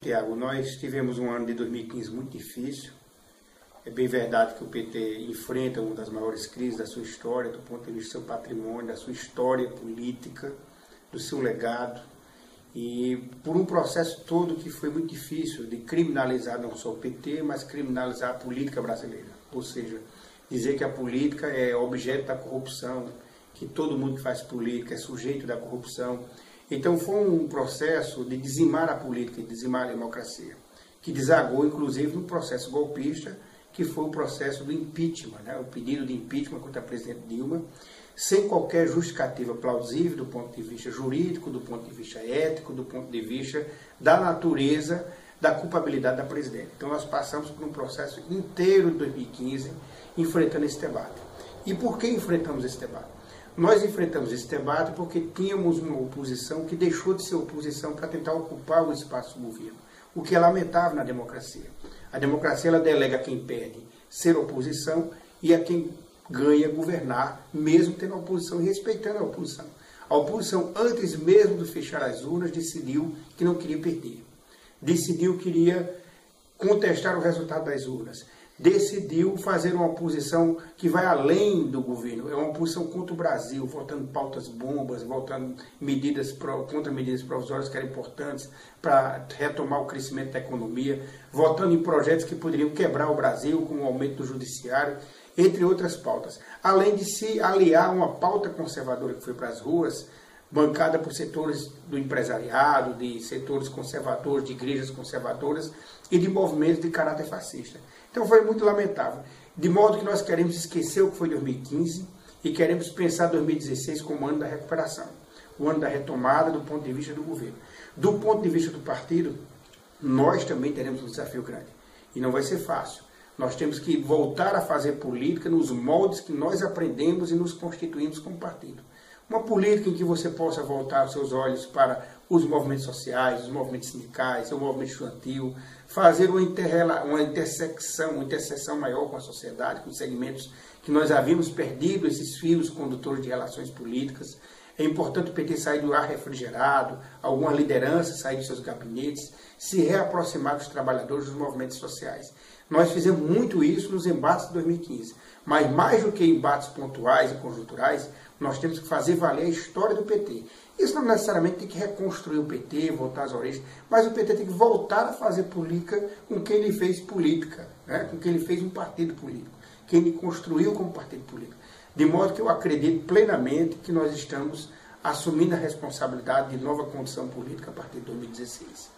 Tiago, nós tivemos um ano de 2015 muito difícil. É bem verdade que o PT enfrenta uma das maiores crises da sua história, do ponto de vista do seu patrimônio, da sua história política, do seu legado. E por um processo todo que foi muito difícil de criminalizar não só o PT, mas criminalizar a política brasileira. Ou seja, dizer que a política é objeto da corrupção, que todo mundo que faz política é sujeito da corrupção. Então foi um processo de dizimar a política e dizimar a democracia, que desagou inclusive no processo golpista, que foi o processo do impeachment, né? O pedido de impeachment contra a presidente Dilma, sem qualquer justificativa plausível do ponto de vista jurídico, do ponto de vista ético, do ponto de vista da natureza da culpabilidade da presidente. Então nós passamos por um processo inteiro de 2015 enfrentando esse debate. E por que enfrentamos esse debate? Nós enfrentamos esse debate porque tínhamos uma oposição que deixou de ser oposição para tentar ocupar o espaço do governo, o que é lamentável na democracia. A democracia ela delega a quem perde ser oposição e a quem ganha governar, mesmo tendo a oposição e respeitando a oposição. A oposição, antes mesmo de fechar as urnas, decidiu que não queria perder. Decidiu que queria contestar o resultado das urnas. Decidiu fazer uma oposição que vai além do governo. É uma oposição contra o Brasil, votando pautas bombas, votando contra medidas provisórias que eram importantes para retomar o crescimento da economia, votando em projetos que poderiam quebrar o Brasil, como o aumento do judiciário, entre outras pautas. Além de se aliar a uma pauta conservadora que foi para as ruas, bancada por setores do empresariado, de setores conservadores, de igrejas conservadoras e de movimentos de caráter fascista. Então foi muito lamentável. De modo que nós queremos esquecer o que foi 2015 e queremos pensar 2016 como o ano da recuperação, o ano da retomada do ponto de vista do governo. Do ponto de vista do partido, nós também teremos um desafio grande. E não vai ser fácil. Nós temos que voltar a fazer política nos moldes que nós aprendemos e nos constituímos como partido. Uma política em que você possa voltar os seus olhos para os movimentos sociais, os movimentos sindicais, o movimento estudantil, fazer uma interseção maior com a sociedade, com os segmentos que nós havíamos perdido, esses fios condutores de relações políticas. É importante o PT sair do ar refrigerado, algumas lideranças sair dos seus gabinetes, se reaproximar dos trabalhadores dos movimentos sociais. Nós fizemos muito isso nos embates de 2015, mas mais do que embates pontuais e conjunturais, nós temos que fazer valer a história do PT. Isso não necessariamente tem que reconstruir o PT, voltar às origens, mas o PT tem que voltar a fazer política com quem ele fez política, né? Com quem ele fez um partido político, quem ele construiu como partido político. De modo que eu acredito plenamente que nós estamos assumindo a responsabilidade de nova condição política a partir de 2016.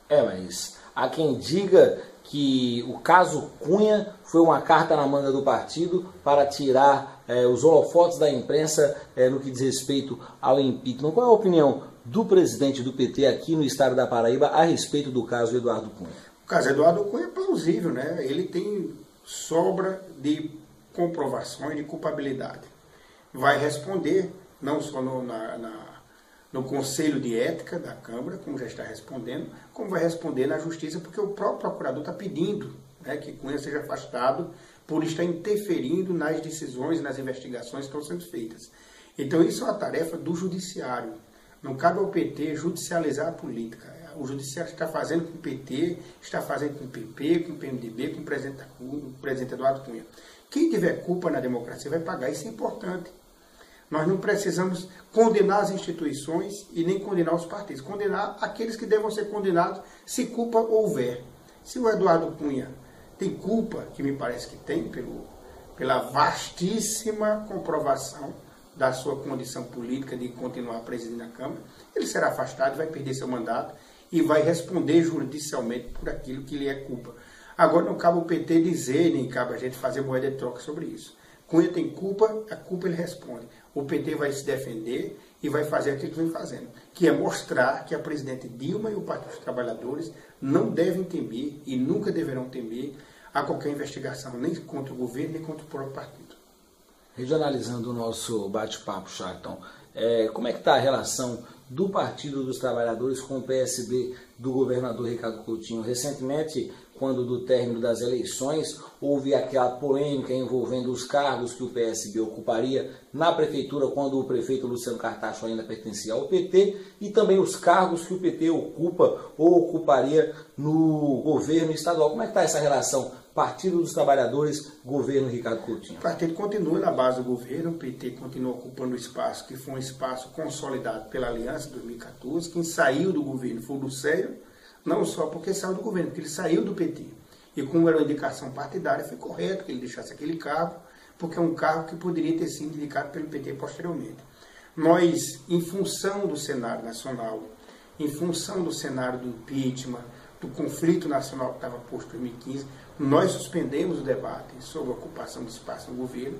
Mas há quem diga que o caso Cunha foi uma carta na manga do partido para tirar os holofotes da imprensa no que diz respeito ao impeachment. Qual é a opinião do presidente do PT aqui no estado da Paraíba a respeito do caso Eduardo Cunha? O caso Eduardo Cunha é plausível, né? Ele tem sobra de comprovações de culpabilidade. Vai responder, não só no Conselho de Ética da Câmara, como já está respondendo, como vai responder na Justiça, porque o próprio procurador está pedindo, né, que Cunha seja afastado por estar interferindo nas decisões, nas investigações que estão sendo feitas. Então isso é uma tarefa do Judiciário. Não cabe ao PT judicializar a política. O Judiciário está fazendo com o PT, está fazendo com o PP, com o PMDB, com o presidente Eduardo Cunha. Quem tiver culpa na democracia vai pagar, isso é importante. Nós não precisamos condenar as instituições e nem condenar os partidos. Condenar aqueles que devam ser condenados se culpa houver. Se o Eduardo Cunha tem culpa, que me parece que tem, pela vastíssima comprovação da sua condição política de continuar presidindo a Câmara, ele será afastado, vai perder seu mandato e vai responder judicialmente por aquilo que lhe é culpa. Agora não cabe o PT dizer, nem cabe a gente fazer moeda de troca sobre isso. Cunha tem culpa, a culpa ele responde. O PT vai se defender e vai fazer aquilo que vem fazendo, que é mostrar que a presidente Dilma e o Partido dos Trabalhadores não devem temer e nunca deverão temer a qualquer investigação, nem contra o governo, nem contra o próprio partido. Regionalizando o nosso bate-papo, Charlton, como é que está a relação do Partido dos Trabalhadores com o PSB do governador Ricardo Coutinho. Recentemente, quando do término das eleições, houve aquela polêmica envolvendo os cargos que o PSB ocuparia na prefeitura, quando o prefeito Luciano Cartacho ainda pertencia ao PT, e também os cargos que o PT ocupa ou ocuparia no governo estadual. Como é que está essa relação Partido dos Trabalhadores, governo Ricardo Coutinho? O partido continua na base do governo, o PT continua ocupando o espaço que foi um espaço consolidado pela Aliança em 2014. Quem saiu do governo foi o Lucélio, não só porque saiu do governo, porque ele saiu do PT. E como era uma indicação partidária, foi correto que ele deixasse aquele cargo, porque é um cargo que poderia ter sido indicado pelo PT posteriormente. Nós, em função do cenário nacional, em função do cenário do impeachment, do conflito nacional que estava posto em 2015, nós suspendemos o debate sobre a ocupação do espaço no governo,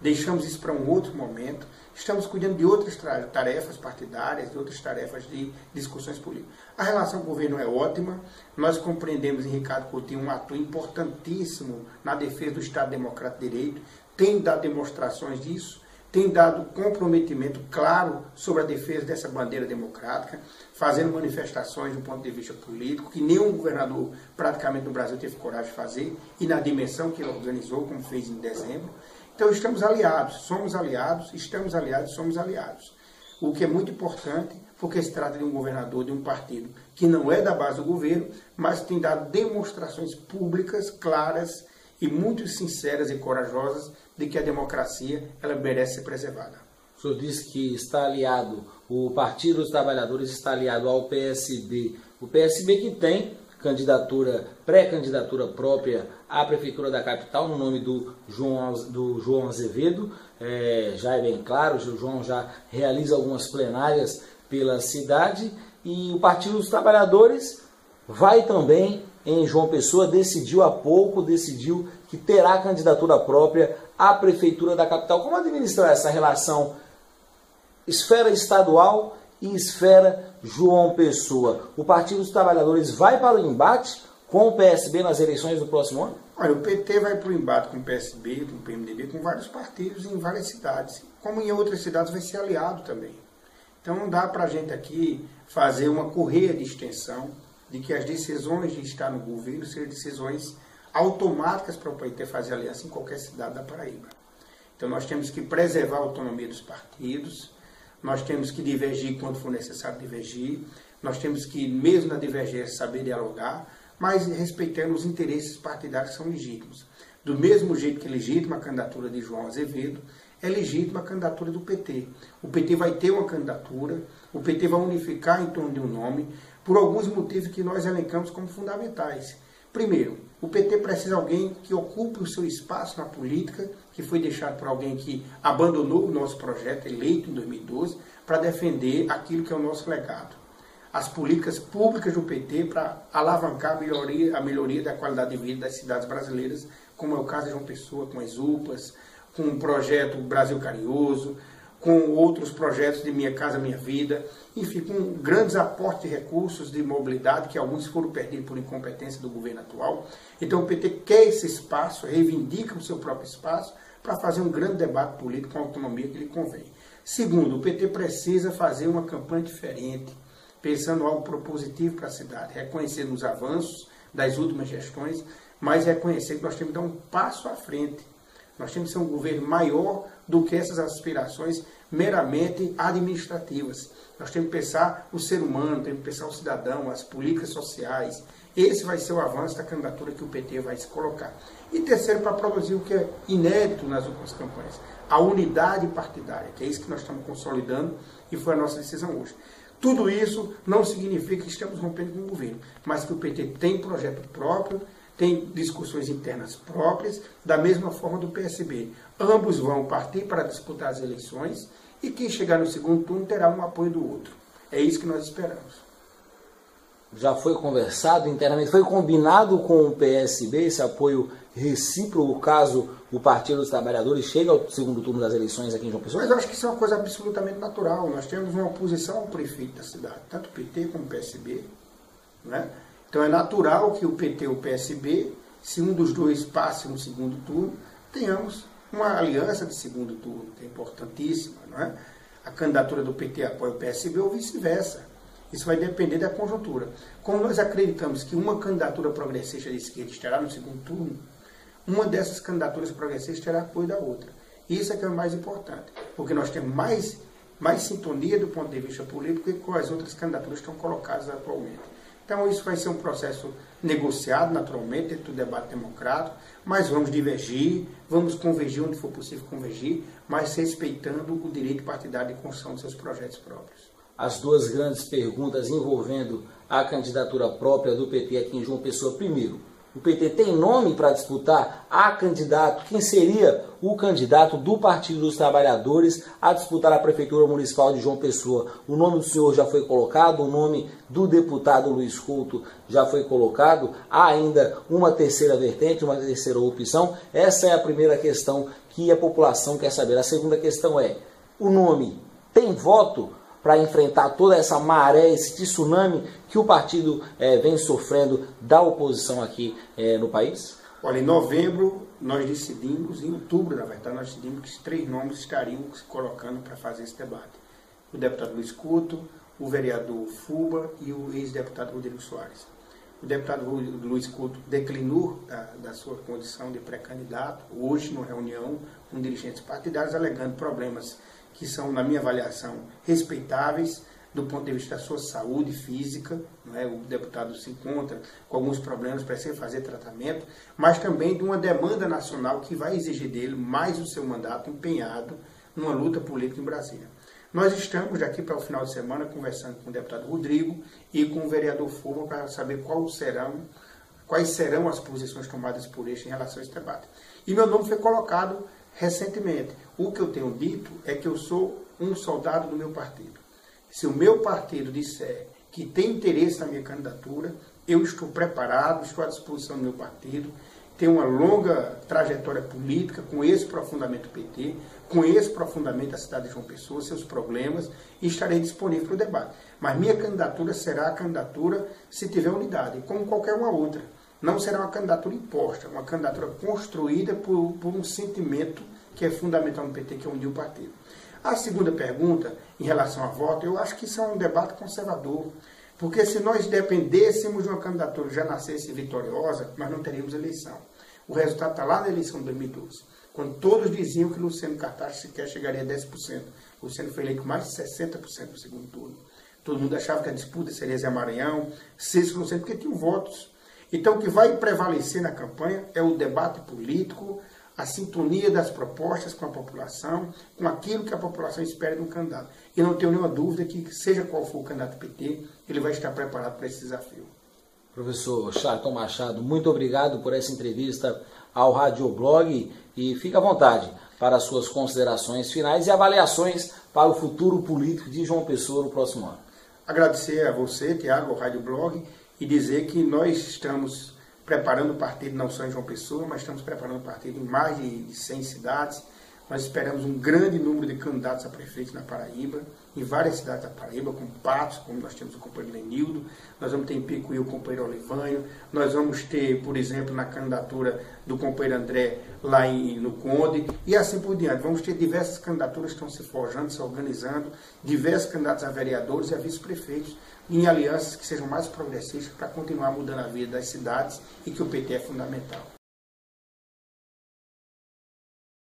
deixamos isso para um outro momento, estamos cuidando de outras tarefas partidárias, de outras tarefas de discussões políticas. A relação com o governo é ótima, nós compreendemos em Ricardo Coutinho um ator importantíssimo na defesa do Estado Democrático de Direito, tem dado demonstrações disso, tem dado comprometimento claro sobre a defesa dessa bandeira democrática, fazendo manifestações do ponto de vista político, que nenhum governador praticamente no Brasil teve coragem de fazer, e na dimensão que ele organizou, como fez em dezembro. Então estamos aliados, somos aliados, estamos aliados, somos aliados. O que é muito importante, porque se trata de um governador de um partido que não é da base do governo, mas tem dado demonstrações públicas, claras e muito sinceras e corajosas de que a democracia ela merece ser preservada. O senhor disse que está aliado, o Partido dos Trabalhadores está aliado ao PSB. O PSB que tem pré-candidatura própria à Prefeitura da Capital, no nome do João Azevedo. Já é bem claro, o João já realiza algumas plenárias pela cidade. E o Partido dos Trabalhadores vai também em João Pessoa, decidiu que terá candidatura própria à Prefeitura da Capital. Como administrar essa relação esfera estadual e esfera João Pessoa? O Partido dos Trabalhadores vai para o embate com o PSB nas eleições do próximo ano? Olha, o PT vai para o embate com o PSB, com o PMDB, com vários partidos em várias cidades. Como em outras cidades vai ser aliado também. Então não dá para a gente aqui fazer uma correia de extensão de que as decisões de estar no governo sejam decisões automáticas para o PT fazer aliança em qualquer cidade da Paraíba. Então nós temos que preservar a autonomia dos partidos, nós temos que divergir quando for necessário divergir, nós temos que, mesmo na divergência, saber dialogar, mas respeitando os interesses partidários que são legítimos. Do mesmo jeito que é legítima a candidatura de João Azevedo, é legítima a candidatura do PT. O PT vai ter uma candidatura, o PT vai unificar em torno de um nome, por alguns motivos que nós elencamos como fundamentais. Primeiro, o PT precisa de alguém que ocupe o seu espaço na política, que foi deixado por alguém que abandonou o nosso projeto, eleito em 2012, para defender aquilo que é o nosso legado. As políticas públicas do PT para alavancar a melhoria da qualidade de vida das cidades brasileiras, como é o caso de João Pessoa, com as UPAs, com o projeto Brasil Carinhoso, com outros projetos de Minha Casa Minha Vida, enfim, com grandes aportes de recursos de mobilidade, que alguns foram perdidos por incompetência do governo atual. Então o PT quer esse espaço, reivindica o seu próprio espaço, para fazer um grande debate político com a autonomia que lhe convém. Segundo, o PT precisa fazer uma campanha diferente, pensando em algo propositivo para a cidade, reconhecendo os avanços das últimas gestões, mas reconhecer que nós temos que dar um passo à frente. Nós temos que ser um governo maior do que essas aspirações meramente administrativas. Nós temos que pensar o ser humano, temos que pensar o cidadão, as políticas sociais. Esse vai ser o avanço da candidatura que o PT vai se colocar. E terceiro, para produzir o que é inédito nas últimas campanhas, a unidade partidária, que é isso que nós estamos consolidando e foi a nossa decisão hoje. Tudo isso não significa que estamos rompendo com o governo, mas que o PT tem projeto próprio, tem discussões internas próprias, da mesma forma do PSB. Ambos vão partir para disputar as eleições e quem chegar no segundo turno terá um apoio do outro. É isso que nós esperamos. Já foi conversado internamente, foi combinado com o PSB esse apoio recíproco caso o Partido dos Trabalhadores chegue ao segundo turno das eleições aqui em João Pessoa? Mas eu acho que isso é uma coisa absolutamente natural. Nós temos uma oposição ao prefeito da cidade, tanto o PT como o PSB, né? Então é natural que o PT e o PSB, se um dos dois passe no segundo turno, tenhamos uma aliança de segundo turno, que é importantíssima, não é? a candidatura do PT apoia o PSB ou vice-versa. Isso vai depender da conjuntura. Como nós acreditamos que uma candidatura progressista de esquerda estará no segundo turno, uma dessas candidaturas progressistas terá apoio da outra. Isso é que é o mais importante, porque nós temos mais sintonia do ponto de vista político que com as outras candidaturas que estão colocadas atualmente. Então isso vai ser um processo negociado naturalmente dentro do debate democrático, mas vamos divergir, vamos convergir onde for possível convergir, mas respeitando o direito partidário de construção de seus projetos próprios. As duas grandes perguntas envolvendo a candidatura própria do PT aqui em João Pessoa. Primeiro, o PT tem nome para disputar a candidato? Quem seria o candidato do Partido dos Trabalhadores a disputar a Prefeitura Municipal de João Pessoa? O nome do senhor já foi colocado, o nome do deputado Luiz Couto já foi colocado. Há ainda uma terceira vertente, uma terceira opção? Essa é a primeira questão que a população quer saber. A segunda questão é, o nome tem voto para enfrentar toda essa maré, esse tsunami que o partido vem sofrendo da oposição aqui no país? Olha, em novembro nós decidimos, em outubro na verdade, nós decidimos que 3 nomes estariam se colocando para fazer esse debate. O deputado Luiz Couto, o vereador Fuba e o ex-deputado Rodrigo Soares. O deputado Luiz Couto declinou da sua condição de pré-candidato, hoje, numa reunião com dirigentes partidários, alegando problemas que são, na minha avaliação, respeitáveis do ponto de vista da sua saúde física. Não é? O deputado se encontra com alguns problemas, precisa fazer tratamento, mas também de uma demanda nacional que vai exigir dele mais o seu mandato empenhado numa luta política em Brasília. Nós estamos daqui para o final de semana conversando com o deputado Rodrigo e com o vereador Fuba para saber quais serão as posições tomadas por este em relação a esse debate. E meu nome foi colocado recentemente. O que eu tenho dito é que eu sou um soldado do meu partido. Se o meu partido disser que tem interesse na minha candidatura, eu estou preparado, estou à disposição do meu partido, tenho uma longa trajetória política, conheço profundamente o PT, conheço profundamente a cidade de João Pessoa, seus problemas, e estarei disponível para o debate. Mas minha candidatura será a candidatura se tiver unidade, como qualquer uma outra. Não será uma candidatura imposta, uma candidatura construída por um sentimento que é fundamental no PT, que é unir o partido. A segunda pergunta, em relação a voto, eu acho que isso é um debate conservador, porque se nós dependêssemos de uma candidatura que já nascesse vitoriosa, nós não teríamos eleição. O resultado está lá na eleição de 2012, quando todos diziam que Luciano Cartaz sequer chegaria a 10%. Luciano foi eleito com mais de 60% no segundo turno. Todo mundo achava que a disputa seria Zé Maranhão, Cícero Lucena, porque tinham votos. Então, o que vai prevalecer na campanha é o debate político, a sintonia das propostas com a população, com aquilo que a população espera de um candidato. E não tenho nenhuma dúvida que, seja qual for o candidato do PT, ele vai estar preparado para esse desafio. Professor Charlton Machado, muito obrigado por essa entrevista ao Radioblog e fica à vontade para as suas considerações finais e avaliações para o futuro político de João Pessoa no próximo ano. Agradecer a você, Tiago, ao Radioblog, e dizer que nós estamos preparando o partido não só em João Pessoa, mas estamos preparando o partido em mais de 100 cidades. Nós esperamos um grande número de candidatos a prefeito na Paraíba, em várias cidades da Paraíba, como Patos, como nós temos o companheiro Lenildo, nós vamos ter em Picuí o companheiro Olivânio, nós vamos ter, por exemplo, na candidatura do companheiro André, lá no Conde, e assim por diante. Vamos ter diversas candidaturas que estão se forjando, se organizando, diversos candidatos a vereadores e a vice-prefeitos, em alianças que sejam mais progressistas para continuar mudando a vida das cidades e que o PT é fundamental.